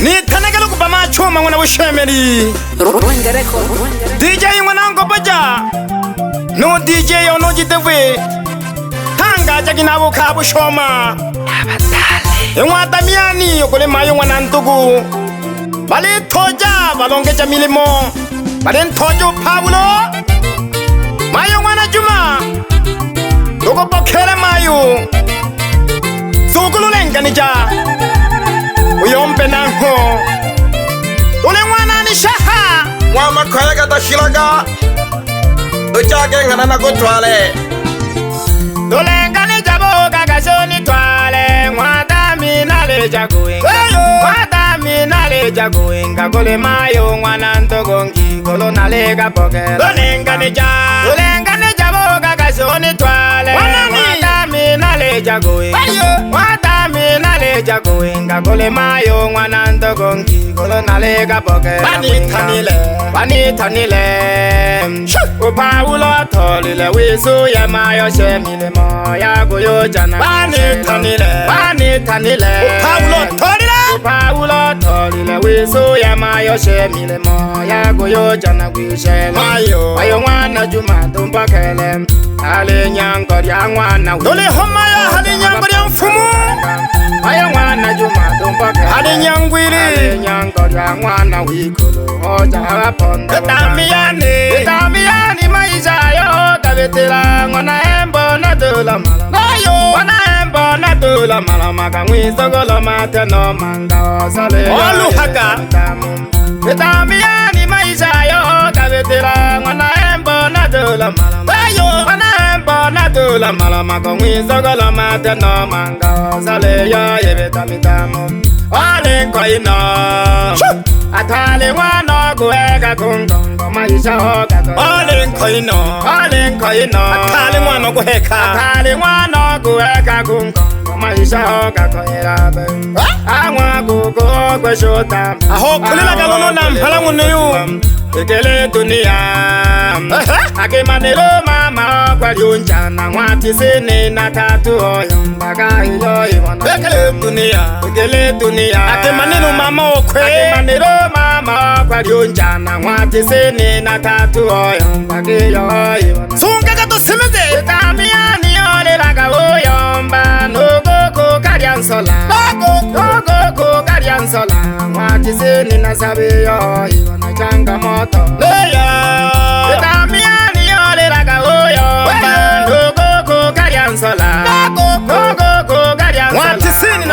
Ni tanega Luguba machuma mwana wishemeri DJ mwanango baja no DJ ono jitewe tanga jagina bukabu shoma Ewa damiani yokole mayo mwana ntugu Bale toja balongeja milimo Bale ntojo paulo Mayo mwana juma Doko pokele mayo Sugulu lenga nija Uyompe nango Ule mwana ni shaha Wama kwaya kata shilaga Uchake ngana na kutwale Dulenga ni jabo kakashoni twale Mwatami nale jaguinga Mwatami nale jaguinga Kule mayo mwana ntogongi Kolo nale kapokele Dulenga ni jabo kakashoni twale Mwatami nale jaguinga Mwatami nale jaguinga Kule mayo mwana ntogongi Kolo nale kapokele Wanitanile Paulo tolile wisu ya mayo shemile moya goyo jana Wanitanile Paulo tolile wisu ya mayo shemile moya goyo jana gwishele Mayo mwana juma tumpakele Hali nyangori ya mwana Dole homa ya hali nyangori ya mfumu Mayo mwana juma tumpakele Hali nyangori ya mwana wikolo Hoja hawaponda Itamiani maisha yo Kabitila ngona embo na tula malama Ngona embo na tula malama Kamwiso golo mate no manga Osale Olu haka Itamiani maisha yo Kabitila ngona embo na tula malama Ngona embo na tula malama Kamwiso golo mate no manga Osale yo yebetamitamu Ole nkoino Atale wano kuweka kungongo maisha hoka Ole nkoino Atale wano kuweka kungongo maisha hoka koirabe Amwa kuko kwe shota Aho kulila galono na mpala muneyu Ekele dunia Akimanilo mama kwa liunjana Mwati sini na tatu oyo Mbaga iyo iwana Ekele dunia Akimanilo mama okwe Akimanilo mama kwa liunjana Mwati sini na tatu oyo Mbaga iyo iwana Sunga kato simeze Itamiani yole laga uyo Mba Nogoko kariansola Nogoko kariansola Mwati sini na sabi yo Iwana changa moto Itamiani yole laga uyo Nogoko kariansola Nogoko kariansola Mwatisini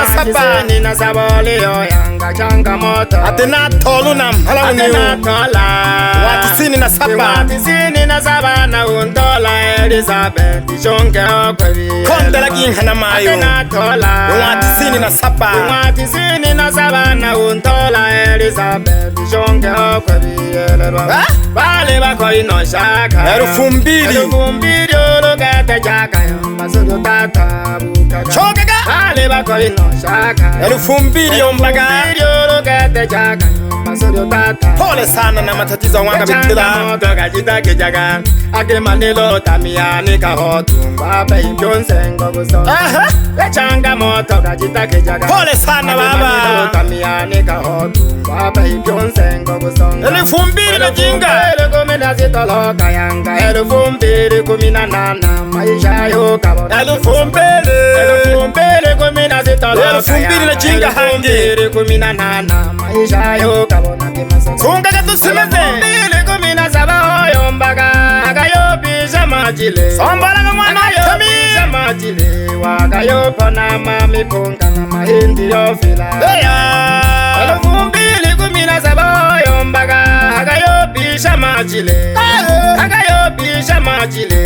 na saboli yo Yanga changa moto Atena tolu na mhala uniyo Mwatisini na saba na untola Elizabeth Ishonke okwevi Kondela ginghana mayo Atena tola Mwatisini na saba na untola Elizabeth Ishonke okwevi Bale bako ino shaka Erufumbiri Olugete chaka Masudu tata bukaga Chokega Bale bako ino shaka Erufumbiri ombaga Olugete chaka Masudu tata Pole sana na matatizo wanga bitila Moto kajita kijaga Ake manilo tamiani kahotu Baba impyonsengo kuso Echanga moto kajita kijaga Pole sana baba Tamiani kahotu Baba impyonsengo kuso Erufumbiri na jinga Kumina zitoloka yanga Elufumbiri kumina nana Maisha yo kabona Elufumbiri kumina zitoloka yanga Elufumbiri na jinga hangi Elufumbiri kumina nana Maisha yo kabona Sunga katu simeze Elufumbiri kumina saba oyo mbaga Agayo bisha majile Sombala nga mwana tami Bisha majile Wagayo pona mami punga Na mahindi yo fila Elufumbiri kumina saba oyo mbaga Agayo bisha majile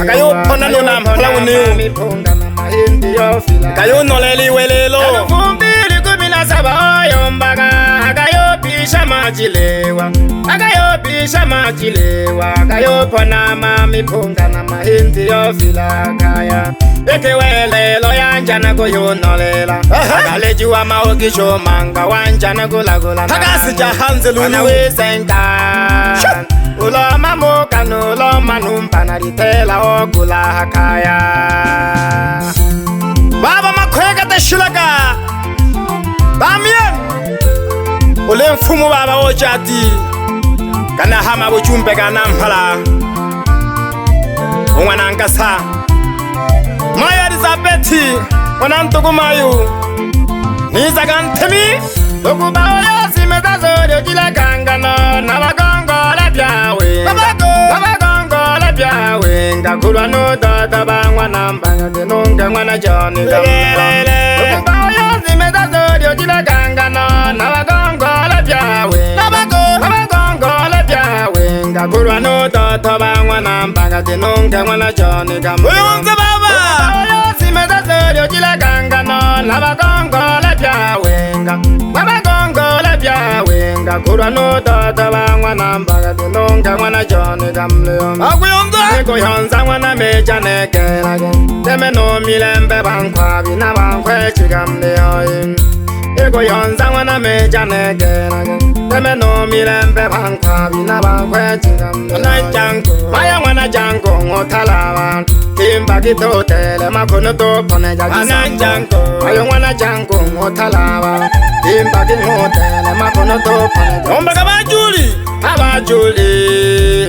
Agayo pona nuna mpala uniyo Mipunga na mahindi yo fila Agayo noleli welelo Elufumbiri kumina saba oyo mbaga Agayo bisha majilewa Agayo pona mami punga na mahindi yo fila Kaya Eke welelo yanjana goyo nolela Agaleji wa maogisho manga wanjana gula gula Tagasi jahanze lulu Anawe senta Uloma moka nuloma numpana ritela okula hakaya Baba makwega te shulaga ule mfumu baba ojati kana hama bujumbe kana mpala umwana ngasa Maya Elizabeth onantugu mayu niza gantemi Luguba oyo simeza zorio jile kangano nabagongola byawe nabagongola byawe ngakulwa nudodo bangwana mbanga tinunga mwana joni gamla Luguba oyo simeza zorio jile kangano nabagongola byawe nabagongola byawe ngakulwa nudodo bangwana mbanga tinunga mwana joni gamla Uyunze baba oyo simeza zorio jile kangano nabagongola byawe nabagongola byawe ngakulwa nudodo bangwana mbanga tinunga mwana joni gamla Ego yonza mwana meja nekelage Teme no milembe bankwabi na bankwe chigamle oyin Ego yonza mwana meja nekelage Teme no milembe bankwabi na bankwe chigamle Mwana jango, maya mwana jango ngotalawa Timba kitotele makono topone jagisa Mwana jango, mayo mwana jango ngotalawa Timba kitotele makono topone jagisa Omba kabajuli, abajuli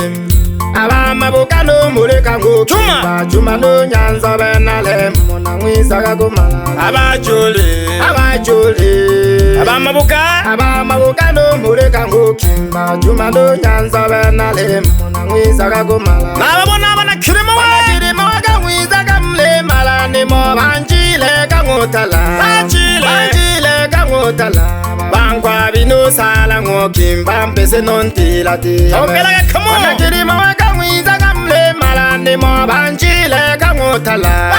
Abama bukano muleka ngukimba Chuma no nyanza benale Muna mwisaga kumala Abajuli Abama bukano muleka ngukimba Chuma no nyanza benale Muna mwisaga kumala Nababona abana kirimo we Kirimo waga mwisaga mle mala Nimo banjile kangutala Banjile kangutala Bangwa bino sala ngukimba Mpese nontila tiya Okelage kamo Wana kirimo waga mwiza gamle malani mo banjile kangutala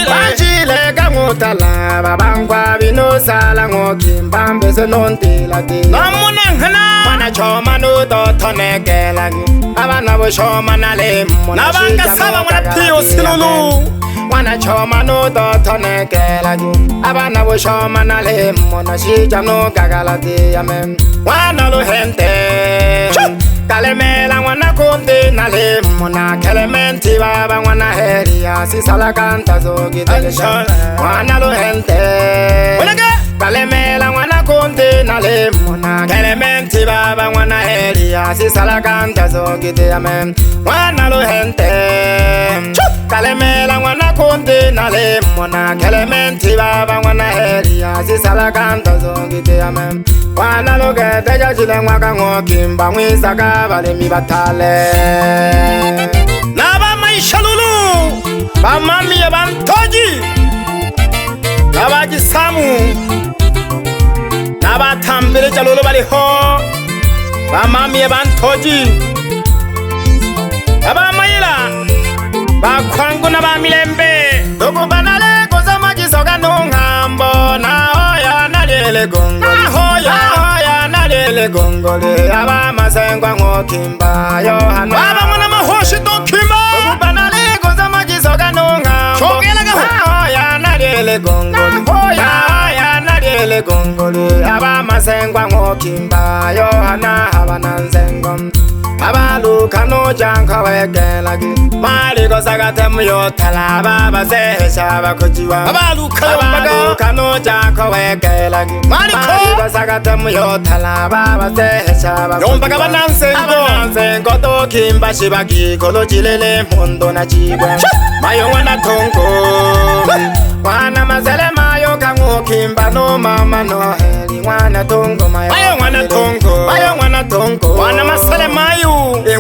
Banjile kangutala Babangwa bino sala ngokimba Mbese nontila tiya Namuna ngana Mana choma nudo tonekelagi Abana bo shoma nalemo Nabanga saba mwana piyo silulu Wana choma nudo tonekelagi Abana bo shoma nalemo Nashija no gagalati yamen Wana lo hente Kalemela wana konde nale mona kelementi baba wana heria sisala kanta zogi telesha wana lo hente Kalemela wana konde nale mona kelementi baba wana heria sisala kanta zogi te amen wana lo hente Kalemela wana konde nale mona kelementi baba wana heria sisala kanta zogi te amen wana lo gete jajile mwaka ngokimba mwisaga bale mi batale Naba maisha lulu Bamami ya bantoji Naba jisamu Naba tambile jalulu bali ho Bamami ya bantoji Naba maila Bakwangu naba milembe Luguba nale koza majisoga nungambo Na hoya nalele gongole aba masengwa ngokimba yohana baba mwana mahoshi dokimba Luguba nale koza majisoga nunga chogelaga hoya nalele gongole aba masengwa ngokimba yohana abana nzengo abaluka no janka wegelagi maliko sagate muyotala baba sehesha bakojiwa abaluka no janka wegelagi maliko sagate muyotala baba sehesha bakojiwa yombaga banansengo to kimba shibagi kolo jilele mondo na jibwe mayo wana tongo wana mazele mayo kango kimba no mama no heli wana tongo mayo wana tongo wana masele mayo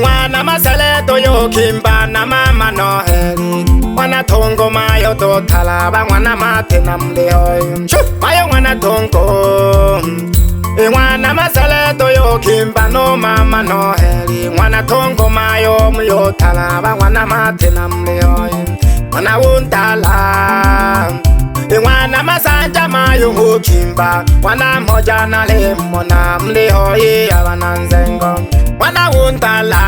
wana masele to yo kimba na mama no heli wana tongo mayo to talaba wana mate na mleo mayo wana tongo wana masele to yo kimba no mama no heli wana tongo mayo myo talaba wana mate na mleo wana untala wana masanja mayo ngokimba wana moja na lemo na mleho ye abana nzengo wana untala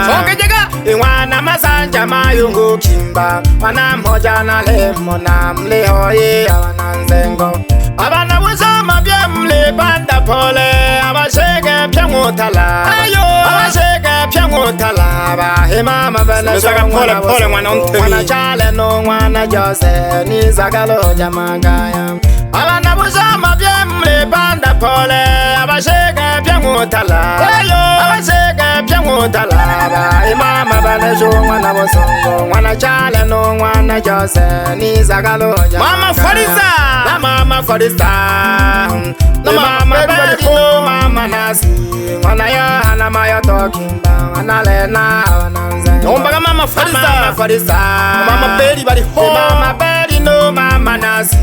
songejega wana masanja mayo ngokimba wana moja na lemo na mleho ye abana nzengo abana wazama bya mle banda pole abashege pyangotala abashege pyangotala bahema mabana pole mwana ontemi mwana chale no mwana jose nizagalo jamagaya abana wazama bya mle banda pole abashega byamutala abashega byamutala imama banejo mwana bosongo mwana chala no mwana jose nizagaloja mama farisa na mama beko mama nasi mwana ya hana maya tokimba mwana lena wananze ombaga mama farisa mama beri bari ho mama beri no mama nasi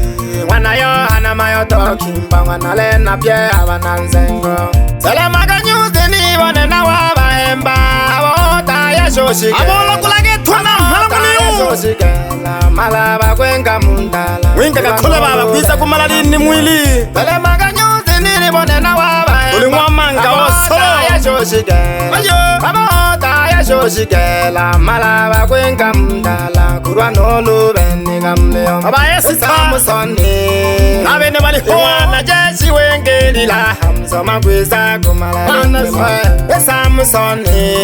mwana ya hana maya tokimba mwana lena bye abananzengo salama kanyuze ni bone na wabahemba abota yashoshike abolo kulage twana mhalanguniyo yashoshikela malaba kwenga mundala winga kakhola baba kwisa kumala lini mwili salama kanyuze ni bone na wabahemba ulimwa manga osolo yashoshikela abota yashoshikela malaba kwenga mundala kurwa nolubeni kamleyo abayesi samusoni nabene bali hona jeshi wengelila hamzoma kwisa kumala samusoni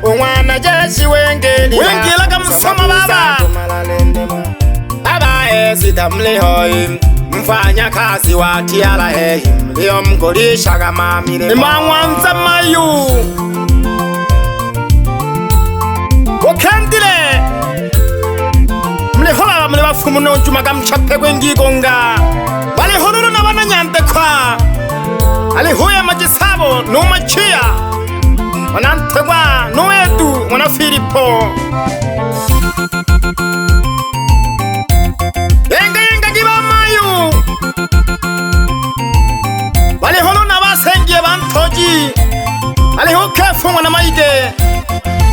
umwana jeshi wengelila wengila kamsoma baba abayesi tamlihoi mfanya kazi watiala hehi mlio mkolisha kama mire imangwanza mayu okandile mlihola mle bafumu no juma kamchape kwengigonga bali honoro na bana nyante kwa ali hoya majisabo no machia wanantegwa no edu mwana Filipo yenga giba mayu bali hono na basengie bantoji ali hokefu mwana maide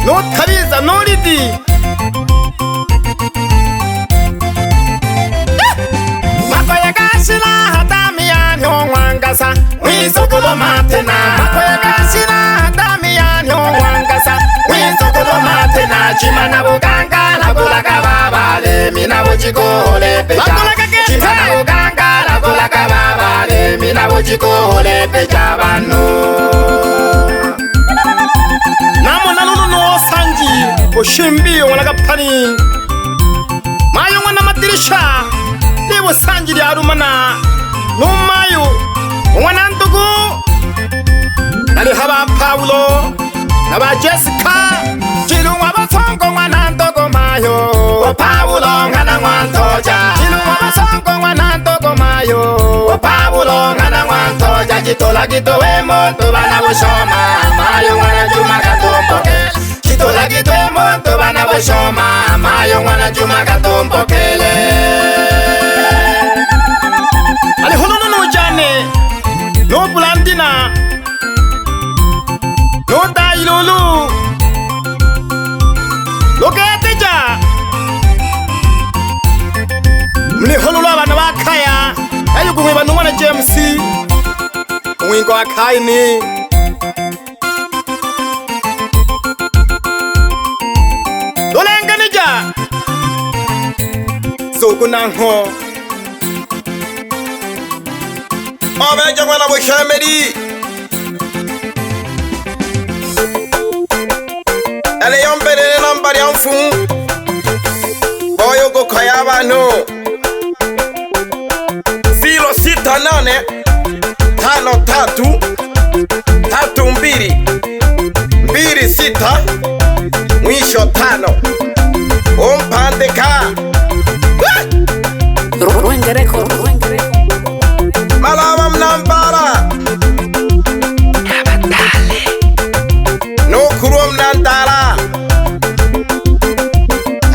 no tabiza no lidi makoye kashila hatami ya nyongwangasa wisokolo matena makoye kashila hatami ya nyongwangasa wisokolo matena chimana buganga la bulaka babale mina bujikole pecha chimana buganga la bulaka babale mina bujikole pecha banu namo nalulu no sanji oshimbi walaga pani mayo mwana matirisha libo sanji ya rumana no mayo mwana ndugu nali haba Paulo naba Jessica chilu wabasongo mwana ndugu mayo Paulo ngana mwantoja chilu wabasongo mwana ndugu mayo Paulo ngana mwantoja jitola gitowe moto bana bushoma mayo mwana juma katumbokele jitola gitowe moto bana bushoma mayo mwana juma katumbokele ali hono no jane no bulandina no dailulu loketeja mli hono abana bakaya ayo kumwe banu mwana James mwingo akaini dolenganija zokunanho abeja mwana bushemeri ale yombere nambari amfu boyo go kaya abantu 068 53 32 26 mwisho 5 umpandika Wengereko malama mnambara nokuru mnandara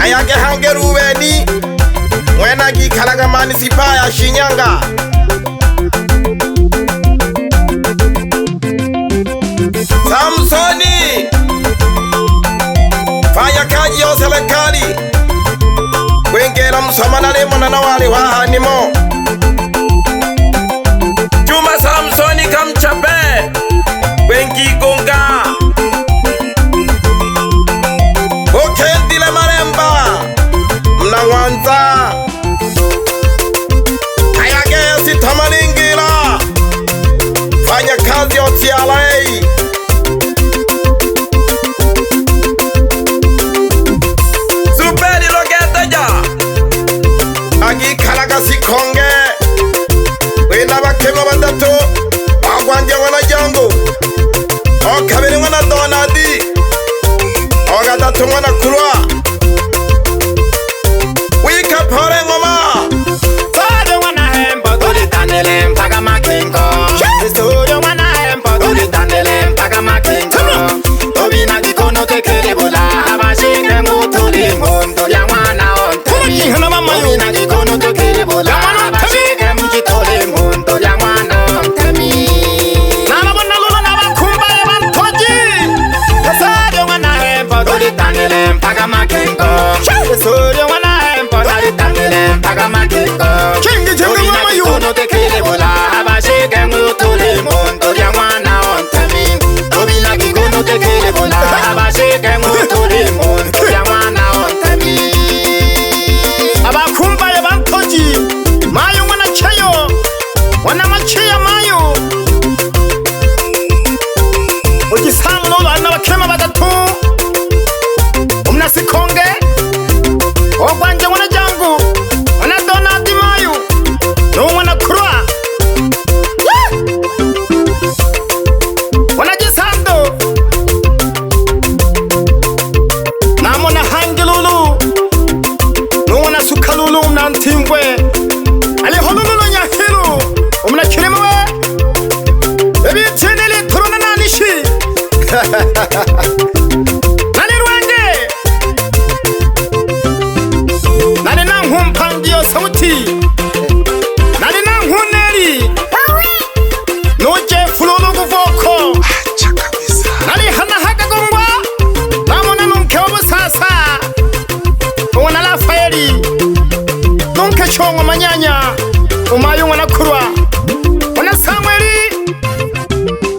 ayage hangeruweni mwena gikalaga manisipa ya Shinyanga Samsoni fanya kazi ya serikali wengera msamana lemo na wale wahanimo Juma Samsoni kamchape wengi gonga okendile maremba mnangwanza ayage sitamalingira fanya kazi ya TRA Superi logeteja agikalaga sikonge wenda bakema batatu Lumbwe Ali holulu nyahilu Umna kirimwe Ebi cheneli turuna nanishi Nani rwange Nani nanghumpangiyo sauti Nani nanghuneri Nuje fululu guvoko Nani hana haka gongwa Namona nunke obusasa Unwana la fayeri Nunke chongo manyanya Umayunga na kurwa Wana Samueli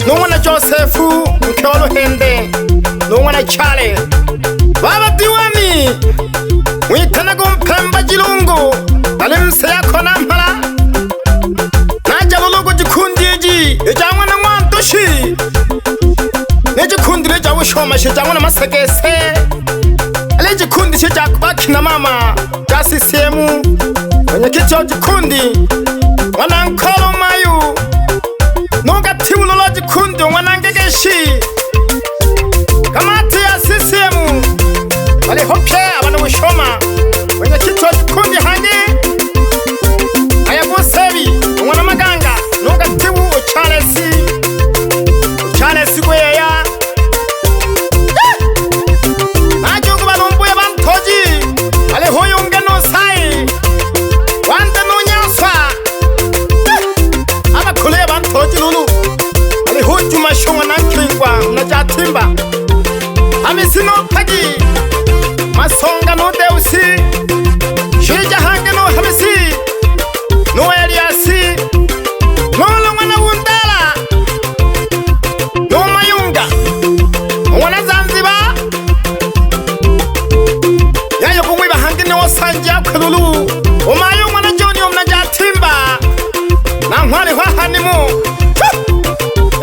Nunwana Josefu Mkeolo hende Nunwana Chale Baba diwani Mwitana gumpemba jilungu Nali mse yako na mpala Naja lulugu jikundi eji Ejangwa na mwantoshi Nejikundi leja wishoma Shejangwa na masegese Alejikundi sheja kubaki na mama Jasi siemu Mwenye kicho jikundi Wana nkolo mayu Nunga tiwulo jikundi Wana ngegeshi Kamati ya sisiemu Wale hopye abana wishoma Mwenye kicho jikundi hangi Ayabu sebi Wana maganga Nunga tiwu Uchalesi kweya Najugu balumbuye bantoji Wale huyunge no sai Wande no nyaswa Abakule bantoji lulu Wale huju mashunga na kingwa Unajatimba Hamisi no pagi Masonga no deusi Shija hange no hamisi No eliasi No lungana wundala No mayunga Mwana Zanzibar Yayo kumwiba hangine wasanja kululu Umayunga na joni umnajatimba Na mwali wahanimu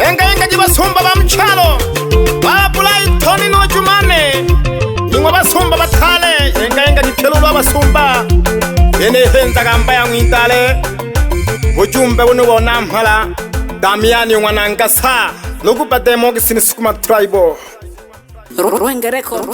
Enga jibasumba ba mchalo Babulai toni no jumane Ingwa basumba batale Enga jipelulu wa basumba Yene henza gamba ya mwindale Ujumbe wunu wona mpala Damiani wanangasa Luguba demogi sinisukuma tribal Ruenge record.